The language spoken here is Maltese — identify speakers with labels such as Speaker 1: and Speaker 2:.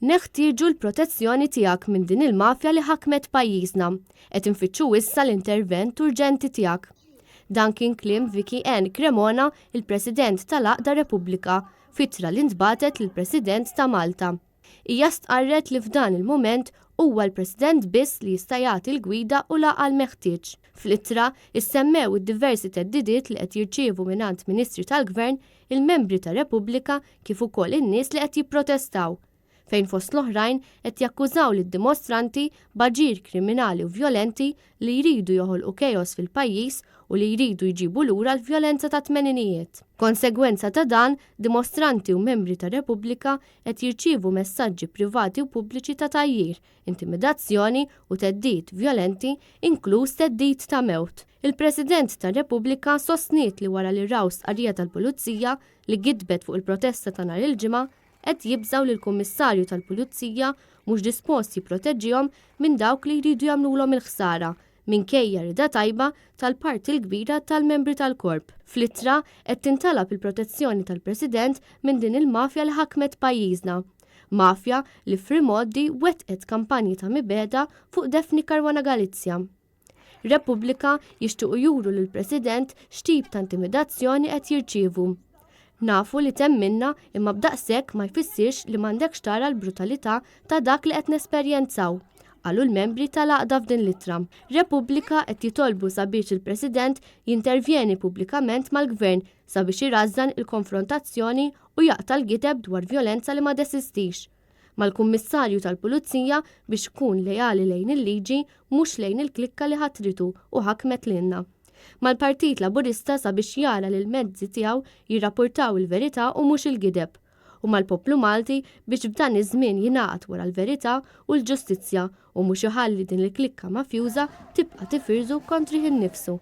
Speaker 1: Neħtieġu l-protezzjoni tiegħek minn din il-mafja li ħakmet pajjiżna. Qed infittxu issa l-intervent urġenti tiegħek. Dan kien kliem Vicky N. Cremona, il-President tal-Aqda Repubblika, fittra li ntbatet lill-President ta' Malta. Hija stqarret li f'dan il-mument huwa l-President biss li jista' jagħti l-gwida u laqa l-meħtieġ. Fl-ittra issemmew id-diversi theddidiet li qed jirċievu mingħand Ministri tal-Gvern, il-membri tar-Repubblika kif ukoll in-nies li qed jipprotestaw, fejn fost l-oħrajn qed jakkużaw lid-dimostranti b'aġir kriminali u vjolenti li jridu joħolqu kejos fil-pajjiż u li jridu jġibu lura l-vjolenza ta' tmeninijiet. Konsegwenza ta' dan, dimostranti u membri ta' Repubblika qed jirċievu messaġġi privati u pubbliċi ta' tajjir, intimidazzjoni u theddid vjolenti, inkluż theddid ta' mewt. Il-President ta' Repubblika sostniet li wara li raw stqarrija tal-Pulizija li gidbet fuq il-protesta ta' nhar il-ġimgħa qed jibżgħu li l-Kummissarju tal-Pulizija mhux dispost jipproteġġihom minn dawk li jridu jagħmluhom il-ħsara minkejja rida tajba tal-parti l-kbira tal-membri tal-korp. Fl-ittra qed tintalab il-protezzjoni tal-President minn din il-mafja li ħakmet pajjiżna. Mafja li f'rimoddi wettqet kampanji ta' mibeda fuq Defni Caruana Galizja. Repubblika jixtiequ juru lill-President x'tip ta' intimidazzjoni qed jirċievu. Nafu li temminna imma b'daqshekk ma jfissirx li m'għandekx tara l-brutalità ta' dak li qed nesperjenzaw, qalu l-membri tal-Aqda f'din l-ittra. Repubblika qed jitolbu sabiex il-President jintervjeni pubblikament mal-Gvern sabiex irażżan il-konfrontazzjoni u jaqta' l-gideb dwar vjolenza li ma desistix, mal-Kummissarju tal-Pulizija biex ikun lejali lejn il-liġi mhux lejn il-klikka li ħatritu u ħakmet lilna. Mal-Partit Laburista sabiex jara li l-mezzi tiegħu jirrapportaw il-verità u mhux il-gideb, u mal-poplu Malti biex f'dan iż-żmien jingħaqad wara l-verità u l-ġustizzja u mhux iħalli din il-klikka mafjuża tibqa' tifirżu kontri innifsu.